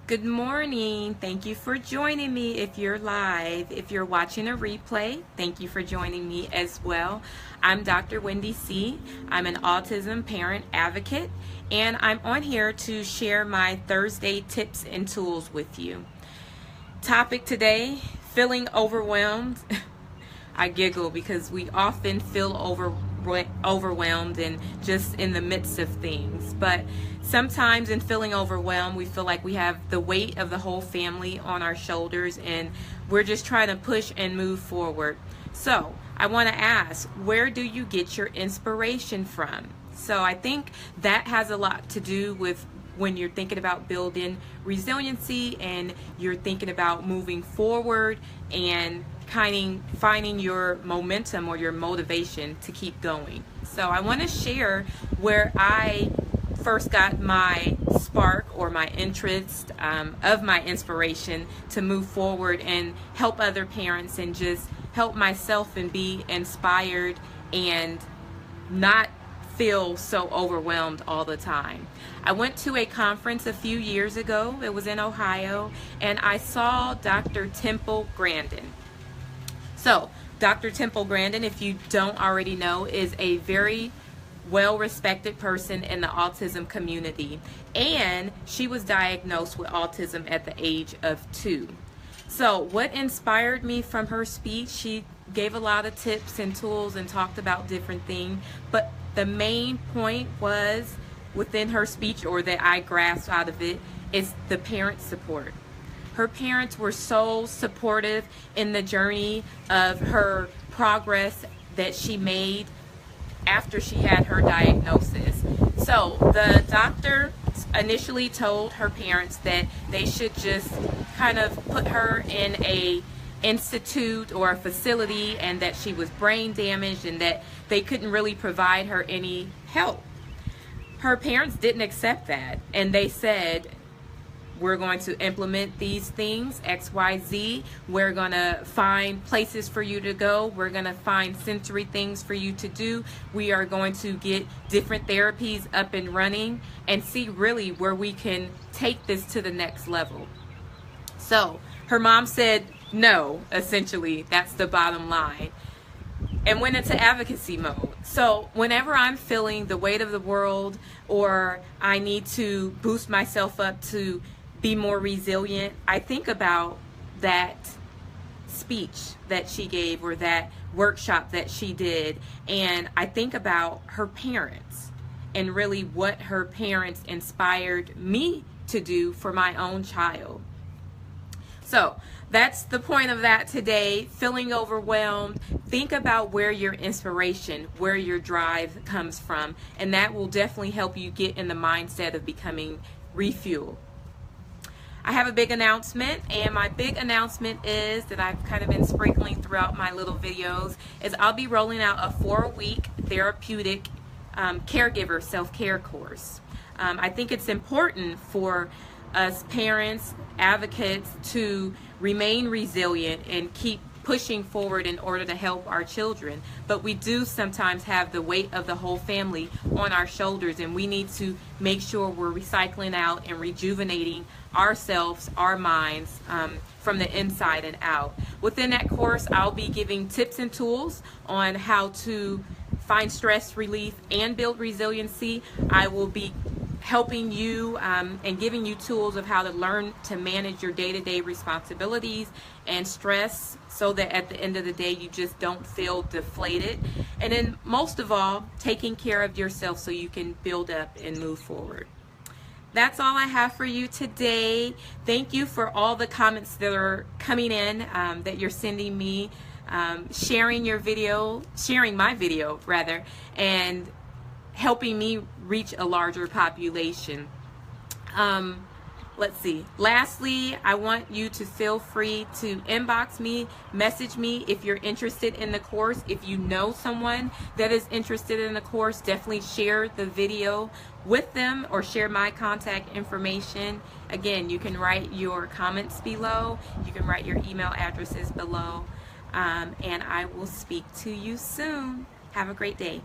Good morning. Thank you for joining me if you're live. If you're watching a replay, thank you for joining me as well. I'm Dr. Wendy C. I'm an autism parent advocate, and I'm on here to share my Thursday tips and tools with you. Topic today, feeling overwhelmed. I giggle because we often feel overwhelmed and just in the midst of things. But sometimes in feeling overwhelmed, we feel like we have the weight of the whole family on our shoulders and we're just trying to push and move forward. So I want to ask, where do you get your inspiration from? So I think that has a lot to do with when you're thinking about building resiliency and you're thinking about moving forward and finding your momentum or your motivation to keep going. So I want to share where I first got my spark or my interest of my inspiration to move forward and help other parents and just help myself and be inspired and not feel so overwhelmed all the time. I went to a conference a few years ago. It was in Ohio, and I saw Dr. Temple Grandin. So, Dr. Temple Grandin, if you don't already know, is a very well-respected person in the autism community, and she was diagnosed with autism at the age of 2. So, what inspired me from her speech, she gave a lot of tips and tools and talked about different things, but the main point was within her speech, or that I grasped out of it, is the parent support. Her parents were so supportive in the journey of her progress that she made after she had her diagnosis. So the doctor initially told her parents that they should just kind of put her in a institute or a facility and that she was brain damaged and that they couldn't really provide her any help. Her parents didn't accept that, and they said, we're going to implement these things, X, Y, Z. We're going to find places for you to go. We're going to find sensory things for you to do. We are going to get different therapies up and running and see really where we can take this to the next level. So her mom said no, essentially. That's the bottom line. And went into advocacy mode. So whenever I'm feeling the weight of the world or I need to boost myself up to be more resilient, I think about that speech that she gave or that workshop that she did, and I think about her parents and really what her parents inspired me to do for my own child. So that's the point of that today. Feeling overwhelmed, think about where your inspiration, where your drive comes from, and that will definitely help you get in the mindset of becoming refueled. I have a big announcement, and my big announcement is that I've kind of been sprinkling throughout my little videos is I'll be rolling out a 4-week therapeutic caregiver self-care course. I think it's important for us parents, advocates, to remain resilient and keep pushing forward in order to help our children, but we do sometimes have the weight of the whole family on our shoulders, and we need to make sure we're recycling out and rejuvenating ourselves, our minds, from the inside and out. Within that course, I'll be giving tips and tools on how to find stress relief and build resiliency. I will be helping you and giving you tools of how to learn to manage your day-to-day responsibilities and stress so that at the end of the day you just don't feel deflated. And then most of all, taking care of yourself so you can build up and move forward. That's all I have for you today. Thank you for all the comments that are coming in, that you're sending me, sharing my video rather, and helping me reach a larger population. Let's see. Lastly, I want you to feel free to inbox me, message me if you're interested in the course. If you know someone that is interested in the course, definitely share the video with them or share my contact information. Again, you can write your comments below. You can write your email addresses below. And I will speak to you soon. Have a great day.